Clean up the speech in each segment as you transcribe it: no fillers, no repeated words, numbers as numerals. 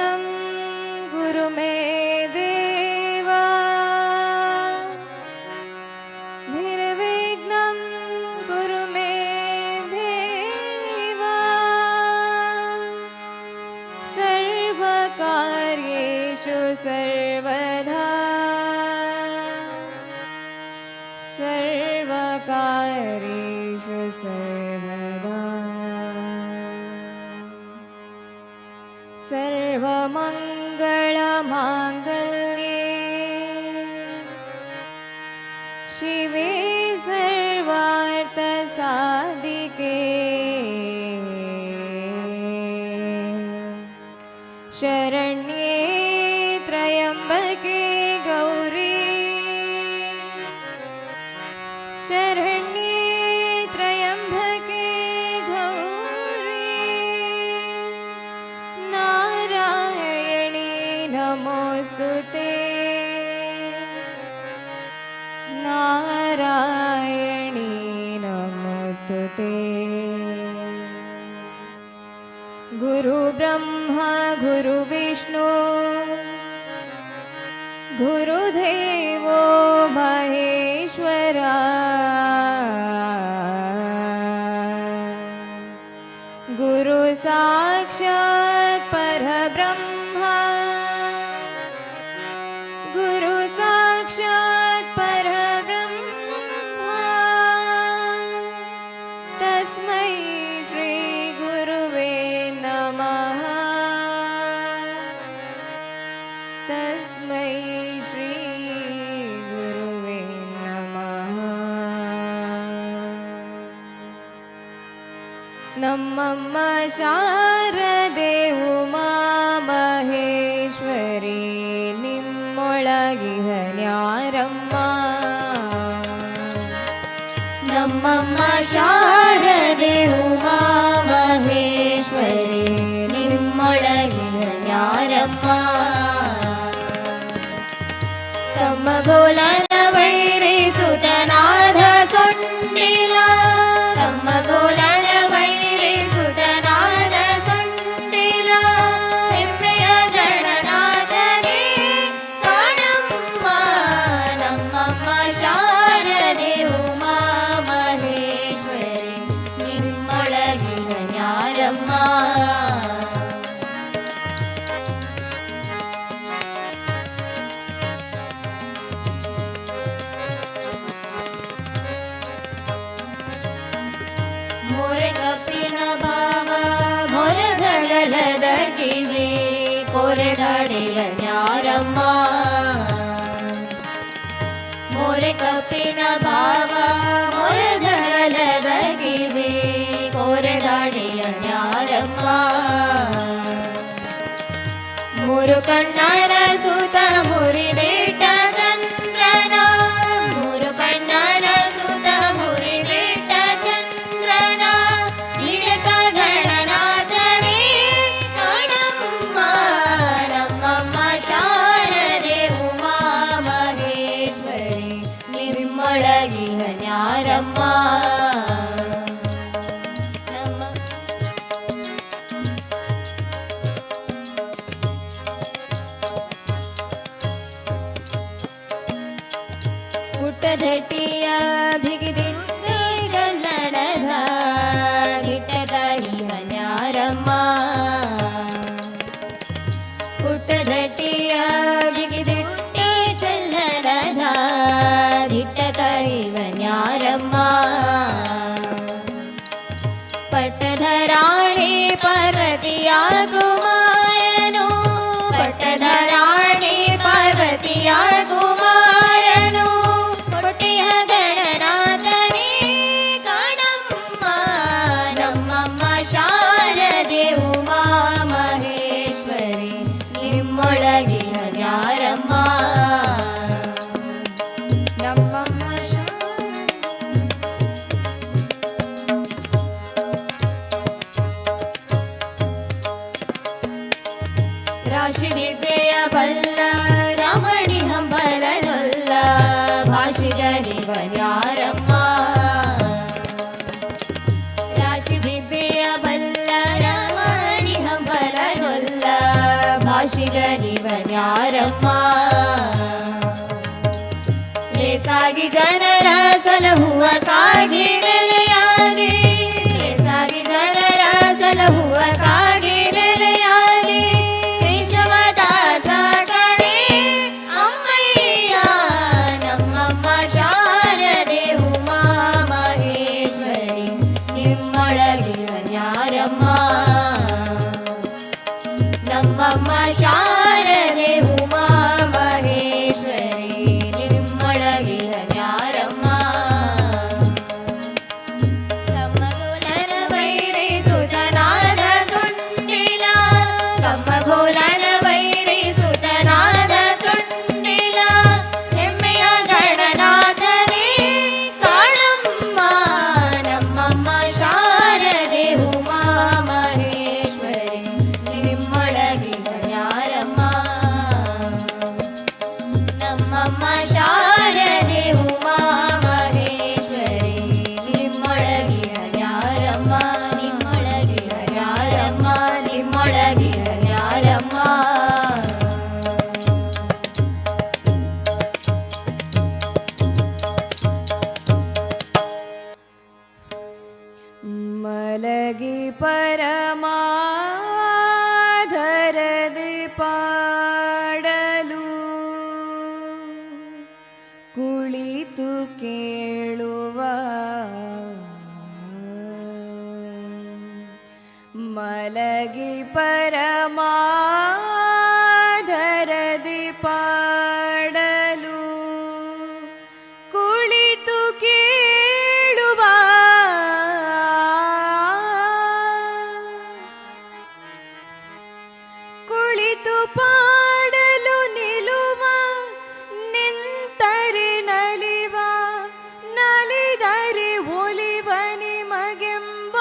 निर्विघ्नं गुरु मे देवा निर्विघ्नं गुरु मे देवा सर्वकार्येषु सर्वदा सर्वकार्येषु सर्वदा सर्वमङ्गलमाङ्गल्ये शिवे सर्वार्थसाधिके शरण्ये त्र्यम्बके गौरी शरण्ये त्र्यम्बके गौरी नारायणी नमोस्तुते नारायणी नमोस्तुते गुरु ब्रह्मा गुरु विष्णु गुरुदेवो महेश्वरा गुरु साक्षात् परब्रह्मा गुरु साक्षात् परब्रह्मा तस्मै श्री गुरुवे नमः तस्मै श्री गुरुवे नमः नमः शारदे उमा महेश्वरी निम्मೊಳಗಿಹನ್ಯಾರಮ್ಮ ನಮ್ಮಮ್ಮ ಶಾರದೆ ಉಮಾ ಮಹೇಶ್ವರಿ ನಿಮ್ಮೊಳಗಿಹನ್ಯಾರಮ್ಮ ತಮ್ಮಗೋಲನ ವೈರಿಸುತನಾದ ಸೊಂಡಿಲ ತಮ್ಮಗೋಲನ ವೈರಿಸುತನಾದ ಸೊಂಡಿಲ ಹೆಮ್ಮೆಯ ಗಣನಾಥನೇ ಕಾಣಮ್ಮ ನಮ್ಮಮ್ಮ ಶಾರದೆ ಉಮಾ ಮಹೇಶ್ವರಿ ನಿಮ್ಮೊಳಗಿಹನ್ಯಾರಮ್ಮ मोरे कपिन बाबा मोरे धगलद ಕಿವಿ कोरे दाडिहन्यारಮ್ಮ मोरे कपिन बाबा मोरे धगलद ಕಿವಿ कोरे दाडिहन्यारಮ್ಮ ಮೂರು ಕಣ್ಣರ ಸುತ ಮುರಿದಿಟ್ಟ ಚಂದ್ರನ ಮೂರು ಕಣ್ಣರ ಸುತ ಮುರಿದಿಟ್ಟ ಚಂದ್ರನ ನಿರತ ಗಣನಾಥನೇ ಕಾಣಮ್ಮ ನಮ್ಮಮ್ಮ ಶಾರದೆ ಉಮಾ ಮಹೇಶ್ವರಿ ನಿಮ್ಮೊಳಗಿಹನ್ಯಾರಮ್ಮ ಪುಟ್ಟದಟ್ಟಿಯ ಬಿಗಿದಿಟ್ಟ ಗಲ್ಲಣದ ಗಿಟ್ಟಗಹಿಹನ್ಯಾರಮ್ಮ ಪುಟ್ಟದಟ್ಟಿಯ ಬಿಗಿದಿಟ್ಟ ಚಲ್ಲಣದ ಗಿಟ್ಟಗಹಿಹನ್ಯಾರಮ್ಮ ಪಟ್ಟಧರಾಣಿ ಪಾರ್ವತಿಯ ಕುಮಾರನು ಪಟ್ಟಧರಾಣಿ ಪಾರ್ವತಿಯ ಕುಮಾರನು ಕೊಟ್ಟೆಯ ಗಣನಾಥನೇ ಕಾಣಮ್ಮ ನಮ್ಮಮ್ಮ ಶಾರದೆ ಉಮಾ ಮಹೇಶ್ವರಿ ನಿಮ್ಮೊಳಗಿಹನ್ಯಾರಮ್ಮ ನಮ್ಮಮ್ಮ ರಾಶಿ ವಿದ್ಯೆಯ ಬಲ್ಲ ರಮಣಿ ಹಂಬಲನೊಲ್ಲ ಭಾಷಿಗನಿವನ್ಯಾರಮ್ಮ ರಾಶಿ ವಿದ್ಯೆಯ ಬಲ್ಲ ರಮಣಿ ಹಂಬಲನೊಲ್ಲ ಕಾಶಿಗನಿವನ್ಯಾರಮ್ಮ ಲೇಸಾಗಿ ಜನರ ಸಲಹುವ ಕಾಗಿ ನೆಲೆಯಾಗಿ ಲೇಸಾಗಿ ಜನರ ಸಲಹುವ ಕಾಗಿ ನೆಲೆಯಾಗಿ ಕೇಶವದಾಸ ಕಣೆ ಅಮ್ಮಯ್ಯ ನಮ್ಮಮ್ಮ ಶಾರದೆ ಉಮಾ ಮಹೇಶ್ವರಿ ನಿಮ್ಮೊಳಗಿರನ್ಯಾರಮ್ಮ ನಮ್ಮಮ್ಮ ಶಾರದೆ ಉಮಾ ಮಹೇಶ್ವರಿ ನಿಮ್ಮೊಳಗಿರನ್ಯಾರಮ್ಮ ಕಮ್ಮಗೋಲನ ವೈರಿ ಸುತನಾದ ಸುಂಡಿಲ ಕಮ್ಮಗೋಲನ ವೈರಿ ಸುತನಾದ ಸುಂಡಿಲ ಹೆಮ್ಮೆಯ ಗಣನಾಥನೇ ಕಾಣಮ್ಮ ನಮ್ಮಮ್ಮ ಶಾರದೆ ಉಮಾ ಮಹೇಶ್ವರಿ ನಿಮ್ಮೊಳಗಿರನ್ಯಾರಮ್ಮ ನಮ್ಮಮ್ಮ ಶಾರದೆ ಉಮಾ ಮಹೇಶ್ವರಿ ನಿಮ್ಮೊಳಗಿರನ್ಯಾರಮ್ಮ ನಿಮ್ಮೊಳಗಿರನ್ಯಾರಮ್ಮ ನಿಮ್ಮೊಳಗಿರನ್ಯಾರಮ್ಮ ಮಲಗಿ ಪರಮಾಧರದಿ ಪಾಡಲು ಕುಳಿತು ಕೇಳುವ ಮಲಗಿ ಪರಮಾಧರದಿ ಪಾಡಲು ಕುಳಿತು ಕೇಳುವ ಕುಳಿತು ಪಾಡಲು ನಿಲುವ ನಿಂತರೆ ನಲಿವ ನಲಿದರೆ ಒಲಿವ ನಿಮಗೆಂಬ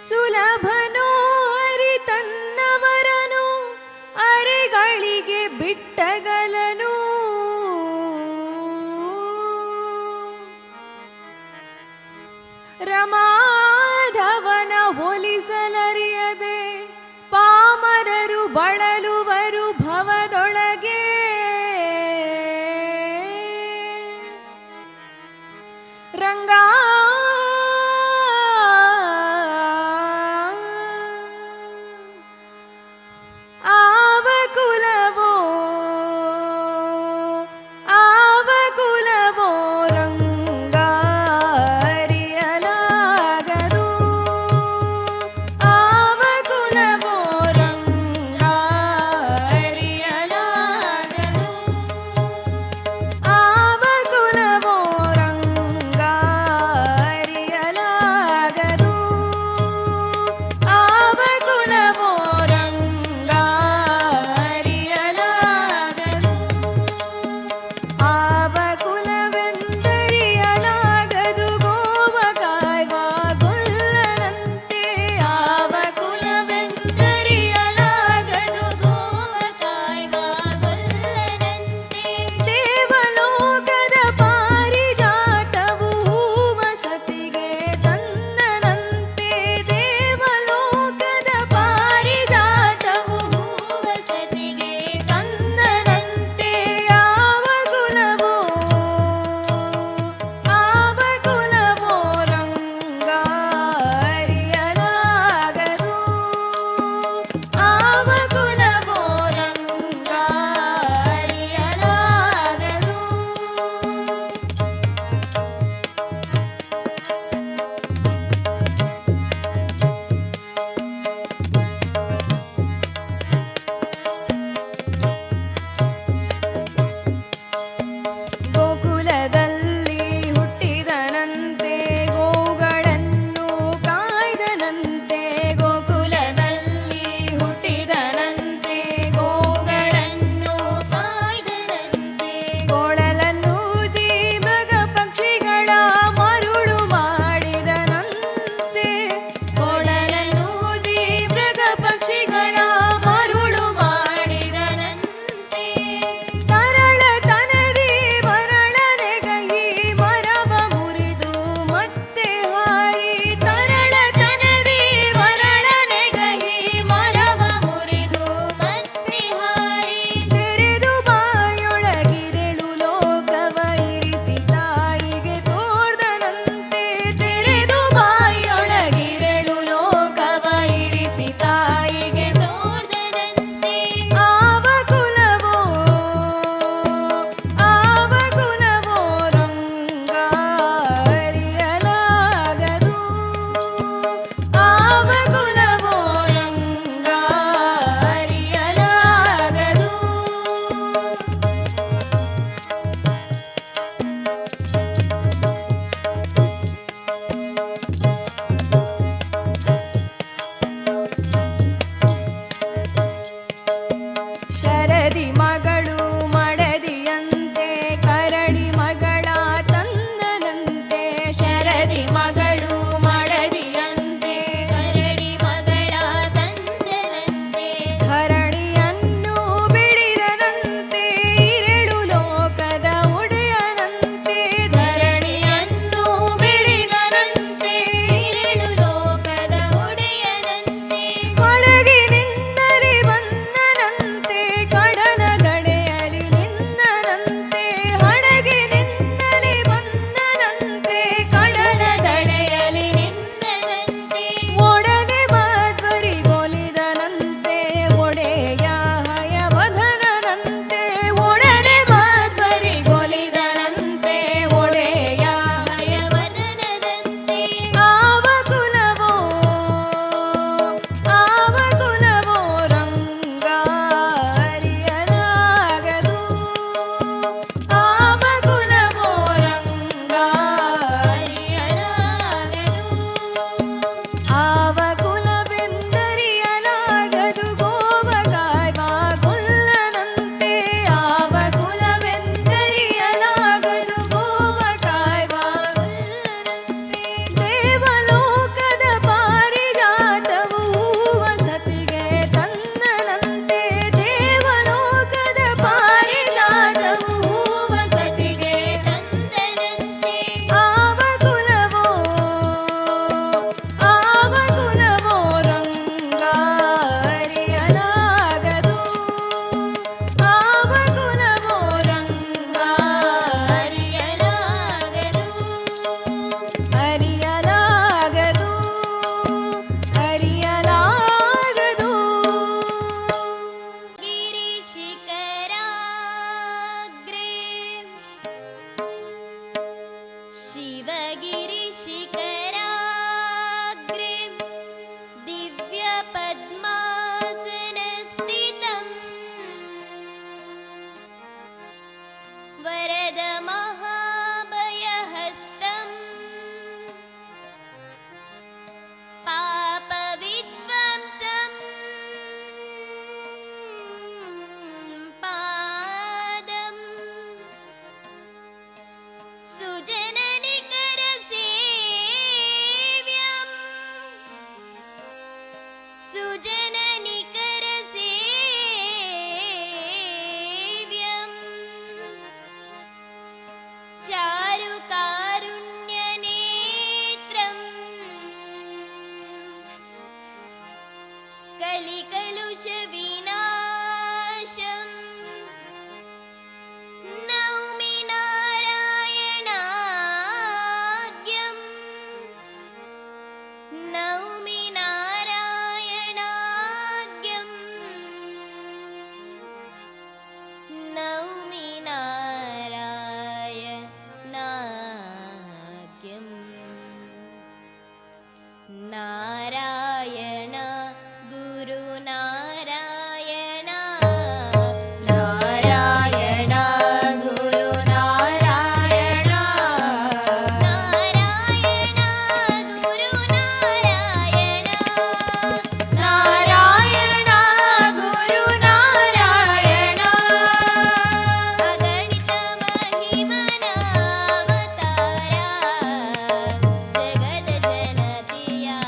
ಸುಲಭನೋ ಹರಿ ತನ್ನವರನು ಅರೆಗಳಿಗೆ ಬಿಟ್ಟಗಲನು ರಮಾಧವನ ಒಲಿಸಲರಿಯದೆ ಪಾಮರರು ಬಳಲುವರು ಭವದೊಳಗೆ ರಂಗ कलिकलुषविनाशम् नौमि नारायणाग्र्यम् नौमि नारायणाग्र्यम् नौमि नारायणाग्र्यम् नारायण गुरुनारायण नारायण गुरुनारायण नारायण गुरुनारायण नारायण गुरुनारायण अगणित महिमनावतार जगद जनतिया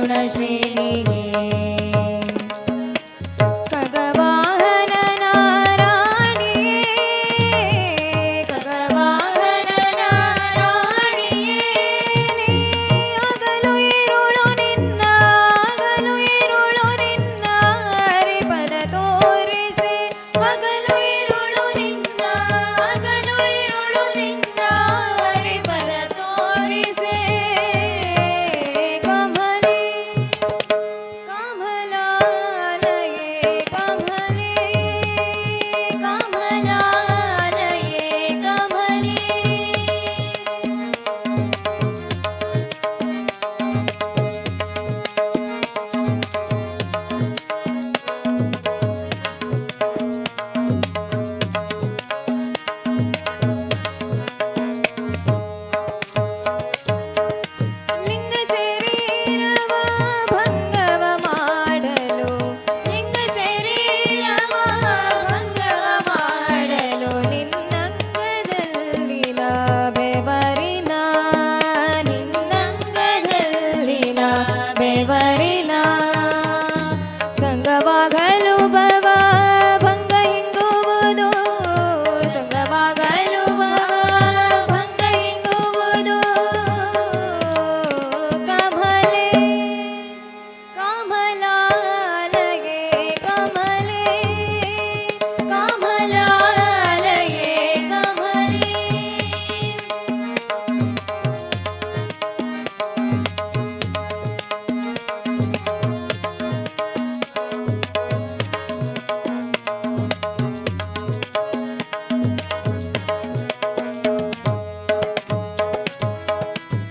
गुणश्रेणिगे खगवाहन नारायणिये खगवाहन नारायणिये अगಲು ಇರುಳು ನಿನ್ನ ಹರಿಪದ ತೋರಿಸೆ ಹಗಲು ಇರುಳು ನಿನ್ನ ಹರಿಪದ ತೋರಿಸೆ ಕಮಲೆ ಕಮಲಾಲಯೇ ಕಮಲೆ ಕಮಲಾಲಯೇ ಕಮಲೆ ಲಿಂಗ ಶರೀರವ ಭಂಗವ ಮಾಡಲು ಲಿಂಗ ಶರೀರವ ಭಂಗವ ಮಾಡಲು ನಿನ್ನಂಗದಲ್ಲಿನ ಬೆವರಿನ ನಿನ್ನಂಗದಲ್ಲಿನ ಬೆವರಿನ ಸಂಗವಾಗಲು ಭವ ಭಂಗ ಹಿಂಗುವುದು ಸಂಗವಾಗಲು ಭವ ಭಂಗ ಹಿಂಗುವುದು ಕಮಲೆ ಕಮಲಾಲಯೇ ಕಮಲೆ ಕಮಲಾಲಯೇ ಕಮಲೆ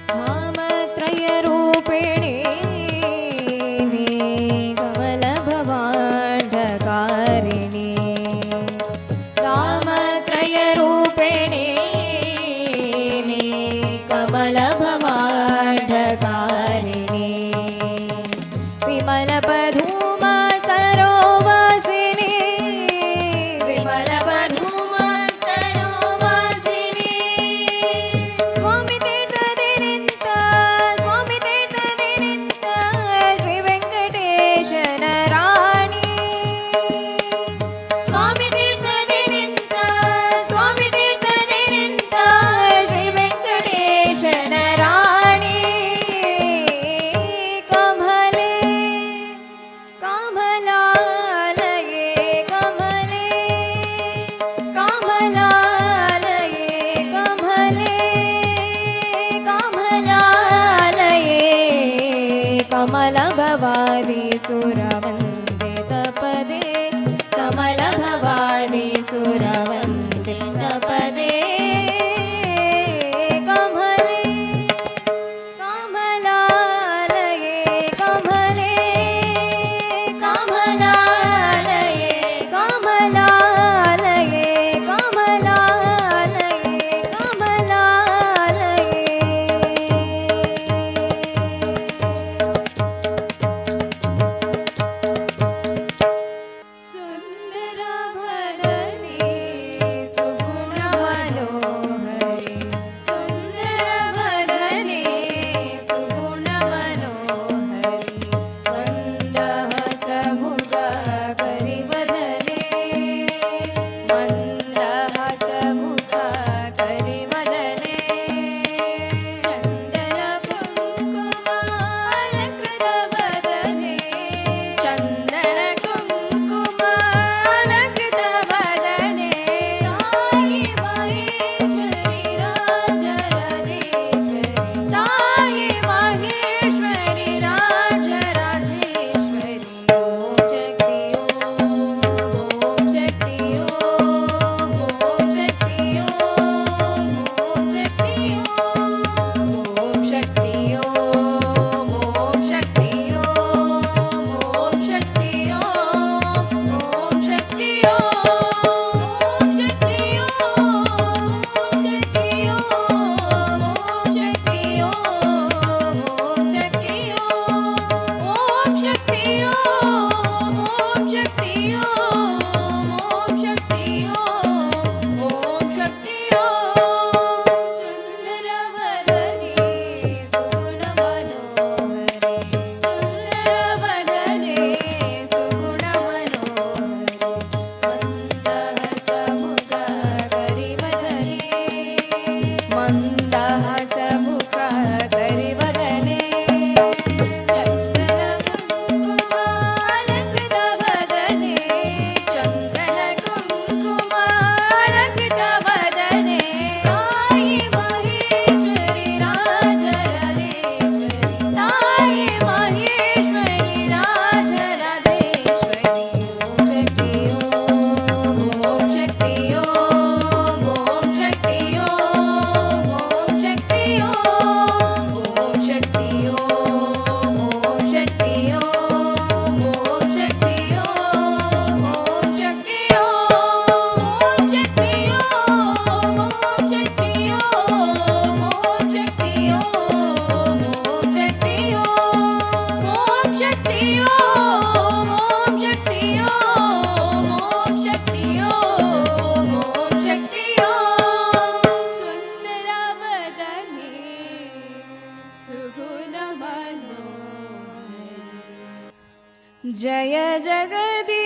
धामत्रय रूपिणी कमल भवाण्डकारिणी धामत्रय रूपिणी कमल भवाण्डकारिणी विमल पधूमा सरोवासिनी विमल पधूमा सरोवासिनी स्वामी तीर्थदे निंತ ಶ್ರೀ ವೆಂಕಟೇಶನ ರಾಣಿ ಸ್ವಾಮಿ ತೀರ್ಥದೆ ನಿಂತ ಶ್ರೀ ವೆಂಕಟೇಶನ ರಾಣಿ ಕಮಲೆ ಕಮಲಾಲಯೇ ಕಮಲೆ ಕಮಲಾಲಯೇ ಕಮಲೆ ಕಮಲಾಲಯೇ ಕಮಲ ಭವಾದಿ ಸುರವಂದಿತ ಪದೇ ಕಮಲ ಭವಾದಿ ಸುರವಂದಿತ ಪದೇ ಕಮಲೆ ಕಮಲಾಲಯೇ ಕಮಲೆ ಕಮಲಾಲಯೇ ಕಮಲಾಲಯೇ ಕಮಲಾಲಯೇ ಕಮಲಾಲಯೇ ಸುಂದರ ಭಗನಿ मनोहरी। जय जगदीश्वरी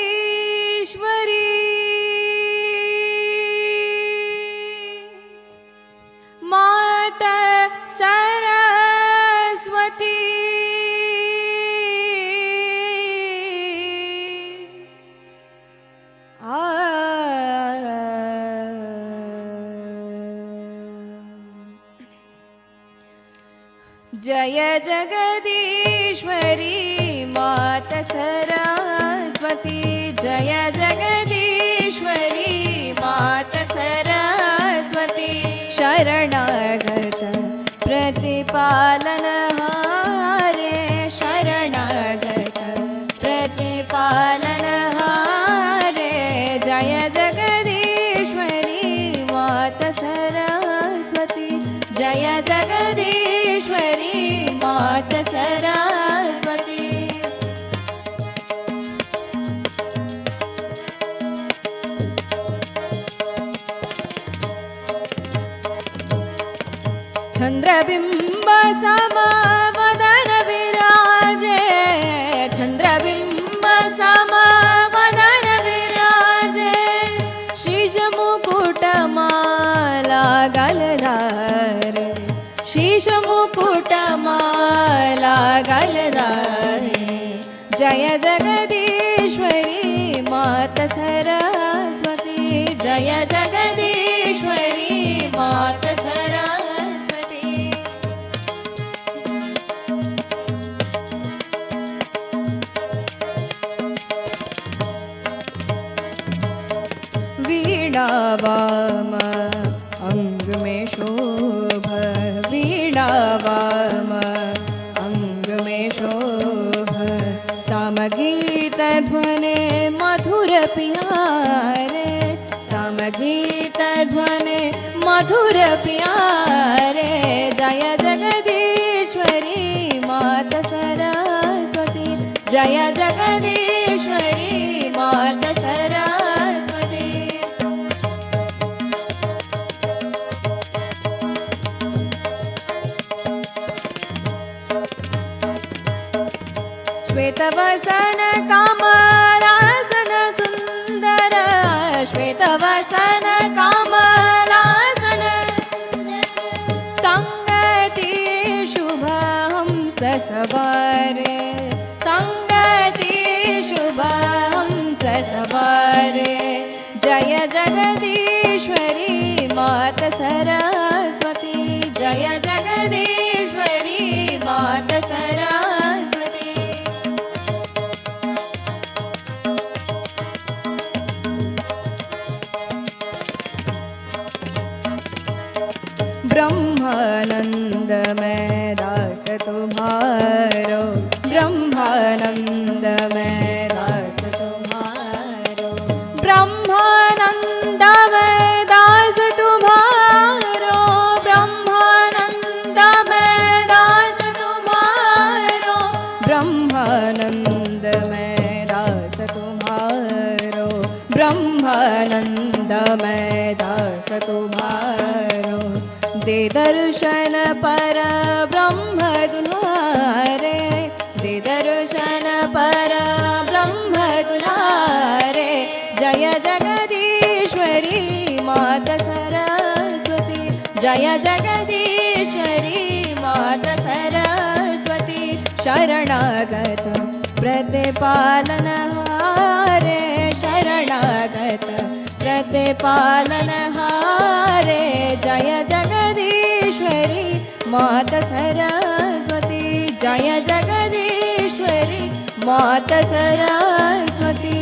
माता सरस्वती जय जगदीश्वरी माता सरस्वती। जय जगदीश्वरी माता सरस्वती। शरणागत प्रतिपालनहारे शरणागत प्रतिपालनहारे। जय जगदीश्वरी माता सरस्वती। जय जगदीश्वरी माता सरस्वती। चंद्रबिंब समवदन विराजे चंद्रबिंब समवदन विराजे। शीश मुकुटमाला गलधारे शीश मुकुटमाला गलधारे। जय जगदीश्वरी माता सरस्वती। जय जगदीश्वरी माता सरस्वती। वीणा वाम अंग में शोभ वीणा वाम अंग में शोभ। सामगीत ध्वनि मधुर प्यारे सामगीत ध्वनि मधुर प्यारे। जय जगदीश्वरी माता सरस्वती। जय जगदीश्वरी माता सरस्वती। श्वेतवसन कामरासन सुंदर श्वेतवसन कामरासन। संगति शुभ हंस सवारे संगति शुभ हंस सवारे। जय जगदीश्वरी माता सरस्वती। जय जगदीश्वरी माता सरस्वती। ब्रह्मानंद में दास तुम्हारो ब्रह्मानंद में दास तुम्हारो। ब्रह्मानंद में दास तुम्हारो ब्रह्मानंद में दास तुम्हारो। ब्रह्मानंद में दास तुम्हारो ब्रह्मानंद में दास तुम्हारो। दे दर्शन पर ब्रह्म दुलारे दे दर्शन पर ब्रह्म दुलारे। जय जगदीश्वरी माता सरस्वती। जय जगदीश्वरी माता सरस्वती। शरणागत प्रतिपालनहारे शरणागत प्रतिपालनहारे। जय जगदीश्वरी माता सरस्वती। जय जगदीश्वरी माता सरस्वती।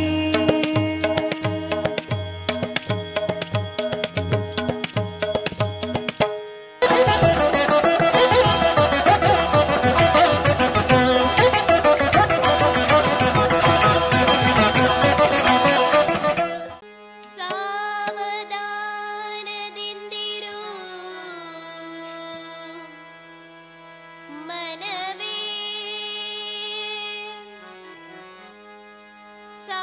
ಸಾವಧಾನದಿಂದಿರು ಮನವೇ ಸಾ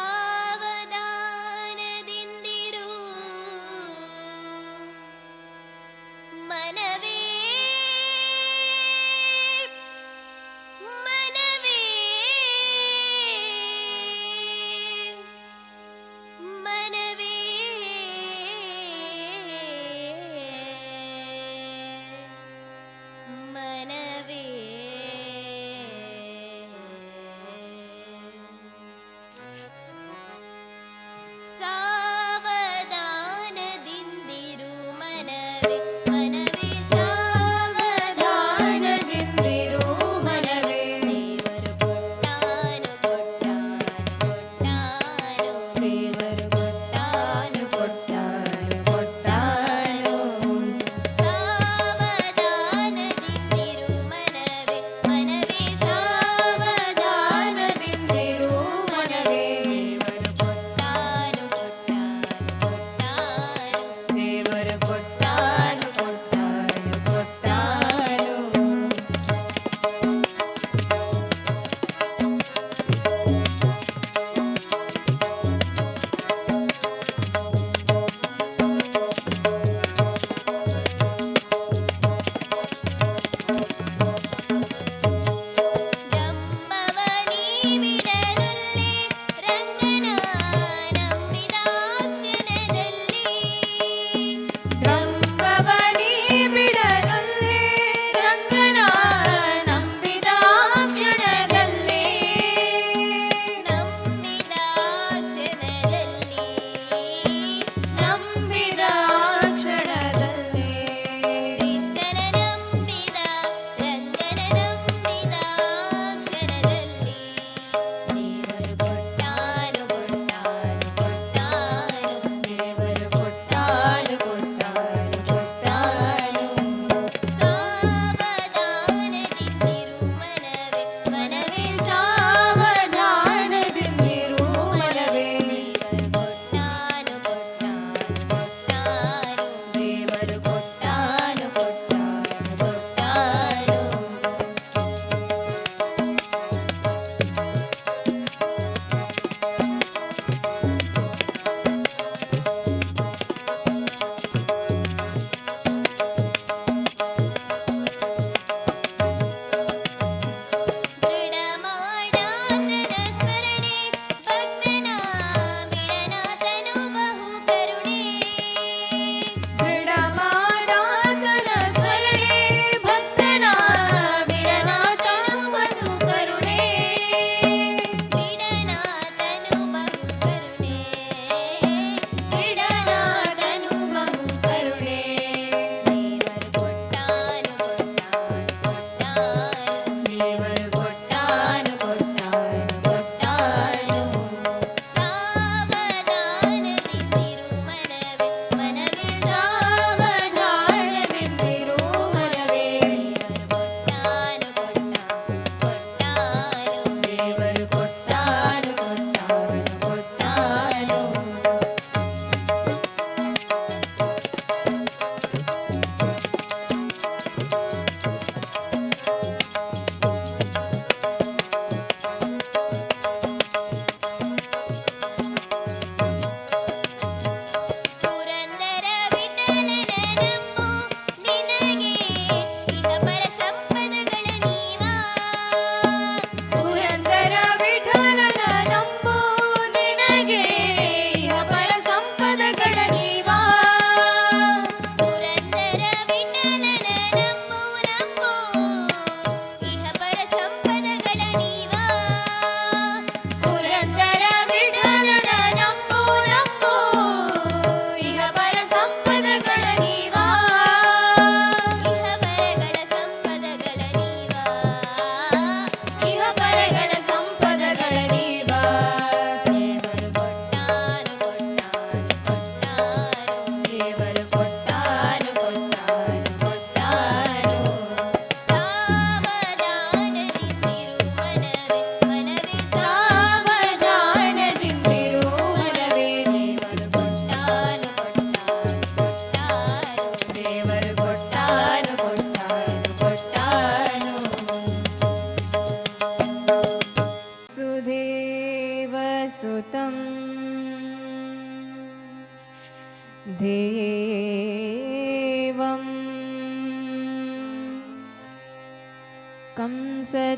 कंसचाणोरमर्दनम्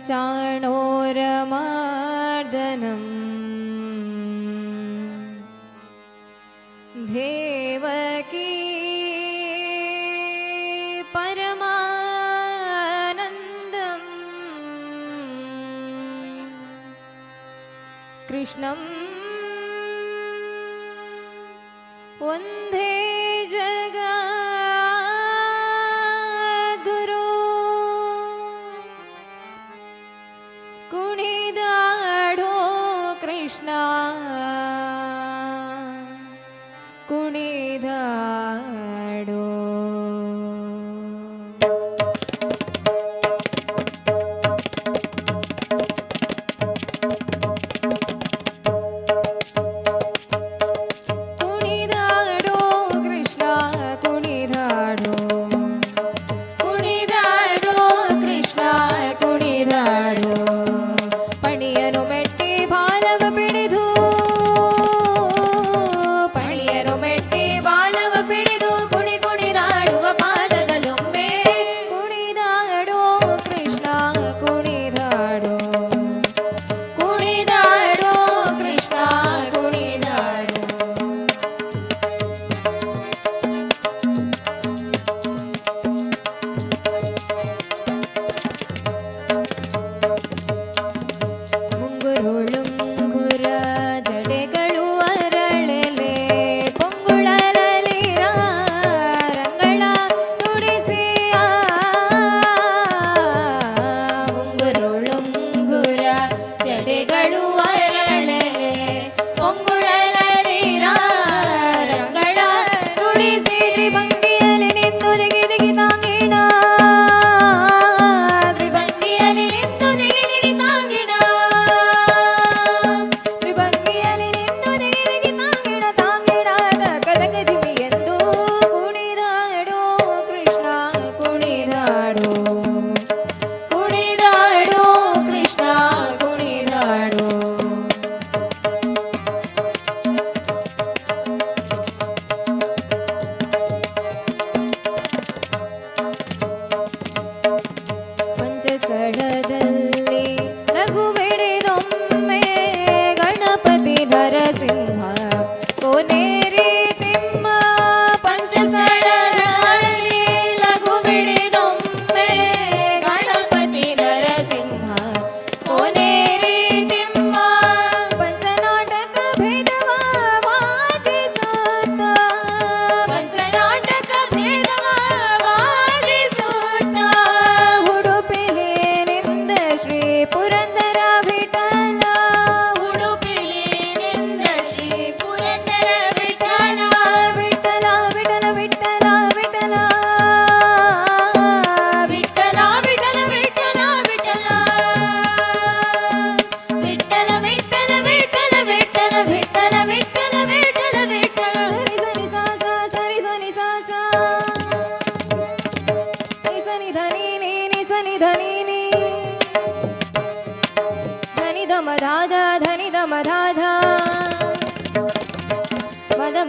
देवकी परमानन्दम् कृष्णं वन्दे जगद्गुरु कुणिदाडो कृष्ण कुणिदाडो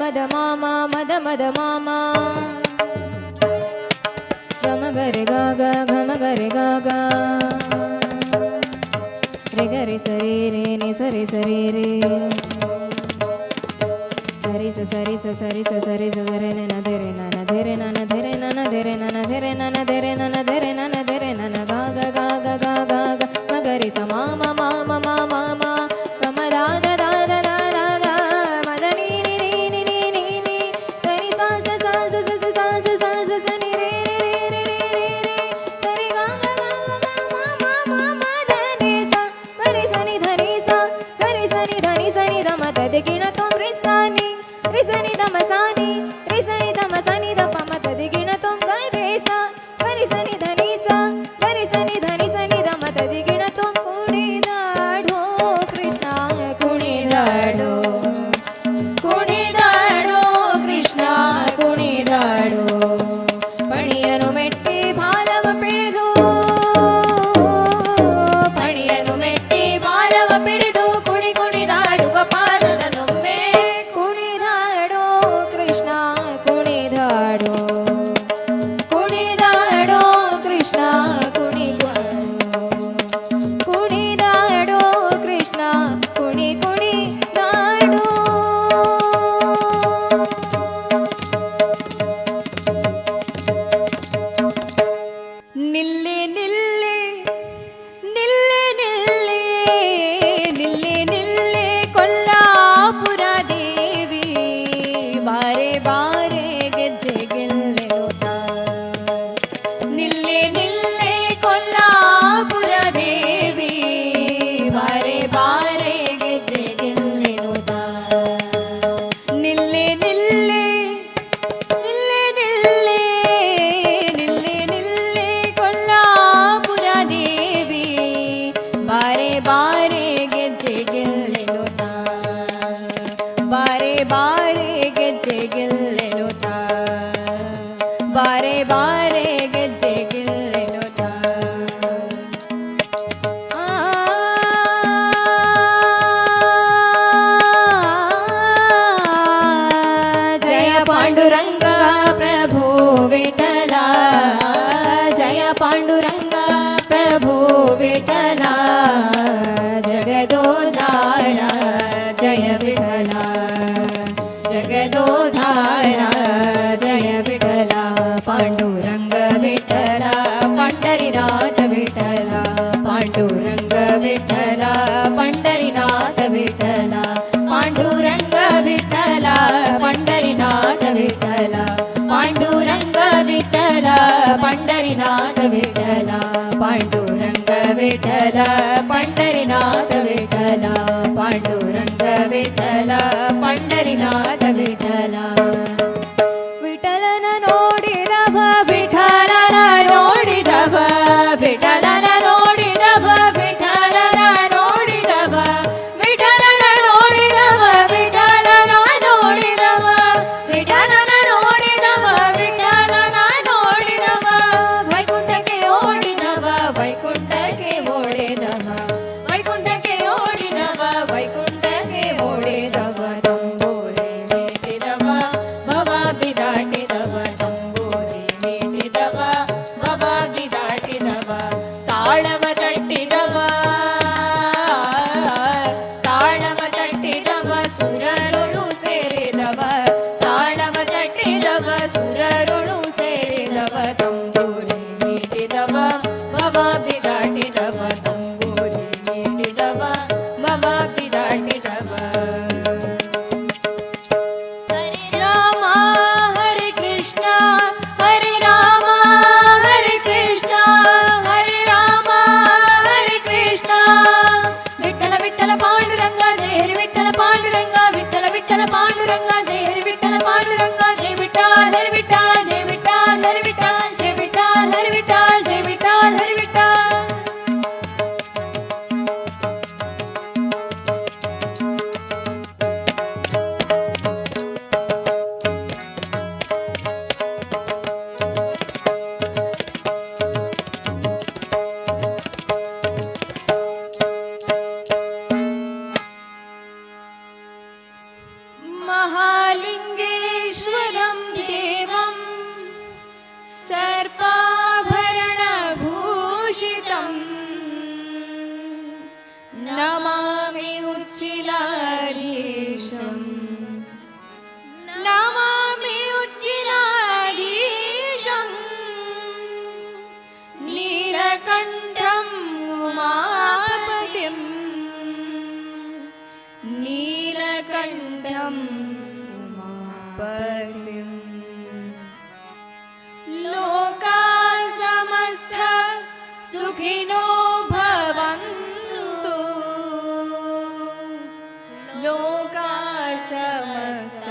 मद मामा मद मद मामा गम गरे गागा घम गरे गागा रे गरे सरे रे नि सरे सरे रे सरि स सरि स सरि स सरि स गरे न धरे न धरे न धरे न धरे न धरे न धरे न धरे न धरे न गागा गागा गागा मगरे स मामा मामा मामा मा गम दादा दादा दादा दा मद नी नी नी नी नी नी सरि सा स सा स स सा स सा स स नि रे रे रे रे रे रे सरि गागा गागा मामा मामा द नि सा गरे स नि धनि सा गरे स नि धनि स नि द म द दे किण तुम रे सा नि रे स नि द म सा नि रे स नि द म सा नि द प म द दे किण तुम गरे सा गरे स नि धनि सा गरे स नि धनि स नि द म द दे किण तुम कुणिदाडो कृष्ण कुणिदाडो ಕುಣಿದಾಡೋ ಕೃಷ್ಣ ಕುಣಿದಾಡೋ ಪಣಿಯನು ಮೆಟ್ಟಿ ಬಾಲವ ಪಿಡಿದು ಪಣಿಯನು ಮೆಟ್ಟಿ ಬಾಲವ ಪಿಡಿದು ಕುಣಿದಾಡುವ ಪಾದದಲೊಮ್ಮೆ ಬಾರೆ ಗೆಜ್ಜೆ ಗೆಲ್ಲೆನುತ ಬಾರೆ ಬಾರೆ ಗೆಜ್ಜೆ ಗೆಲ್ಲೆನುತ ಬಾರೆ ಬಾರೆ ಗೆಜ್ಜೆ ಗೆಲ್ಲೆನುತ ಜಯ ಪಾಂಡುರಂಗ ಪ್ರಭು ವಿಠಲ ಜಯ ಪಾಂಡುರಂಗ ಪ್ರಭು ವಿಠಲ ಜಗದೋಧಾರ ಜಯ ವಿಠಲ ಜಗದೋಧಾರ ಜಯ ವಿಠಲ ಪಾಂಡುರಂಗ ವಿಠಲ ಪಂಡರಿನಾಥ ವಿಠಲ ಪಾಂಡುರಂಗ ವಿಠಲ ಪಂಡರಿನಾಥ ವಿಠಲ ಪಾಂಡುರಂಗ ವಿಠಲ ಪಂಡರಿನಾಥ ವಿಠಲ ಪಾಂಡುರಂಗ ವಿಠಲ ಪಂಡರಿನಾಥ ವಿಠಲ ಪಾಂಡುರಂಗ ವಿಠಲ ಪಂಡರಿನಾಥ ವಿಠಲ ಪಾಂಡುರಂಗ ವಿಠಲ ಪಂಡರಿನಾಥ ವಿಠಲ ವಿಠಲನ ನೋಡಿದವ ವಿಠಲನ ನೋಡಿದವ ವಿಠಲನ ನೋಡಿದವ ವಿಠಲನ ನೋಡಿದವ ವಿಠಲನ ನೋಡಿದವ ವಿಠಲನ ನೋಡಿದವ ವಿಠಲನ ನೋಡಿದವ ವಿಠಲನ ನೋಡಿದವ ವೈಕುಂಠಕ್ಕೆ ಓಡಿದವ ವೈಕುಂಠಕ್ಕೆ ಓಡಿದವ ವೈಕುಂಠಕ್ಕೆ ಓಡಿದವ ವೈಕುಂಠಕ್ಕೆ ಓಡಿದವ ತಂಬೂರಿ ಮೀಟಿದವ ಭವಾಬ್ದಿ ದಾಟಿದವ ತಂಬೂರಿ ಮೀಟಿದವ ಭವಾಬ್ದಿ ದಾಟಿದವ ತಾಳವ ತಟ್ಟಿದವ ತಾಳವ ತಟ್ಟಿದವ ಸುರರುಳು ಸೇರಿದವ ತಾಳವ ತಟ್ಟಿದವ ಸುರರುಳು ಸೇರಿದವ ತಂಬೂರಿ ಮೀಟಿದವ ಭವಾಬ್ದಿ ದಾಟಿದವ ತಂಬೂರಿ ಮೀಟಿದವ ಭವಾಬ್ದಿ ದಾಟಿದವ ಹರಿ ರಾಮ ಹರಿ ಕೃಷ್ಣ ಹರಿ ರಾಮ ಹರಿ ಕೃಷ್ಣ ಹರಿ ರಾಮ ಹರಿ ಕೃಷ್ಣ ವಿಠಲ ವಿಠಲ ಪಾಂಡುರಂಗ ಜಯ ಹರಿ ವಿಠಲ ಪಾಂಡುರಂಗ ವಿಠಲ ವಿಠಲ ಪಾಂಡುರಂಗ ಜಯ ಹರಿ ವಿಠಲ ಪಾಂಡುರಂಗ ಜಯ ವಿಠಲ ಹರಿ ವಿಠಲ ಜಯ ವಿಠಲ ಹರಿ ವಿಠಲ ಜಯ ವಿಠಲ ಹರಿ ವಿಠಲ ಜಯ ವಿಠಲ ಹರಿ ವಿಠಲ महालिंगेश्वरं देवं सर्पाभरणभूषितं नमामि उच्चिलाधीशं नमामि उच्चिलाधीशं नीलकण्ठं उमापतिं नीलकण्ठं उमापतिं लोका समस्त सुखिनो भवन्तु लोका समस्त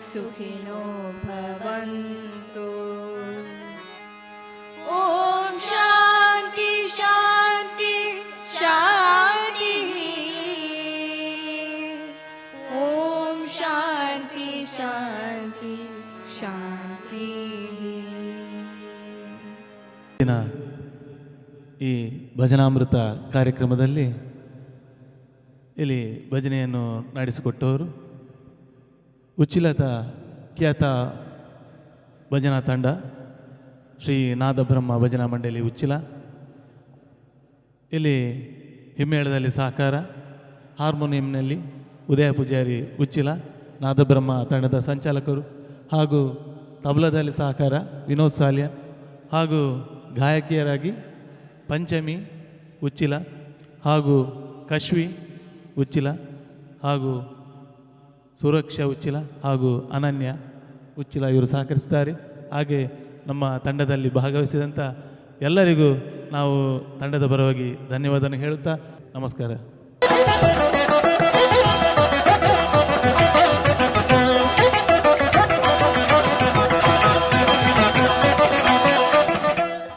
सुखिनो भवन्तु ॐ शान्ति शान्ति शान्तिः ॐ शान्ति शान्ति शान्तिः ದಿನ ಈ ಭಜನಾಮೃತ ಕಾರ್ಯಕ್ರಮದಲ್ಲಿ ಇಲ್ಲಿ ಭಜನೆಯನ್ನು ನಡೆಸಿಕೊಟ್ಟವರು ಉಚ್ಚಿಲದ ಖ್ಯಾತ ಭಜನಾ ತಂಡ ಶ್ರೀ ನಾದಬ್ರಹ್ಮ ಭಜನಾ ಮಂಡಳಿ ಉಚ್ಚಿಲ. ಇಲ್ಲಿ ಹಿಮ್ಮೇಳದಲ್ಲಿ ಸಹಕಾರ, ಹಾರ್ಮೋನಿಯಂನಲ್ಲಿ ಉದಯ ಪೂಜಾರಿ ಉಚ್ಚಿಲ ನಾದಬ್ರಹ್ಮ ತಂಡದ ಸಂಚಾಲಕರು, ಹಾಗೂ ತಬಲದಲ್ಲಿ ಸಹಕಾರ ವಿನೋದ್ ಸಾಲಿಯನ್, ಹಾಗೂ ಗಾಯಕಿಯರಾಗಿ ಪಂಚಮಿ ಉಚ್ಚಿಲ ಹಾಗೂ ಕಶ್ವಿ ಉಚ್ಚಿಲ ಹಾಗೂ ಸುರಕ್ಷಾ ಉಚ್ಚಿಲ ಹಾಗೂ ಅನನ್ಯ ಉಚ್ಚಿಲ ಇವರು ಸಹಕರಿಸಿದ್ದಾರೆ. ಹಾಗೆ ನಮ್ಮ ತಂಡದಲ್ಲಿ ಭಾಗವಹಿಸಿದಂಥ ಎಲ್ಲರಿಗೂ ನಾವು ತಂಡದ ಪರವಾಗಿ ಧನ್ಯವಾದ ಹೇಳುತ್ತಾ ನಮಸ್ಕಾರ.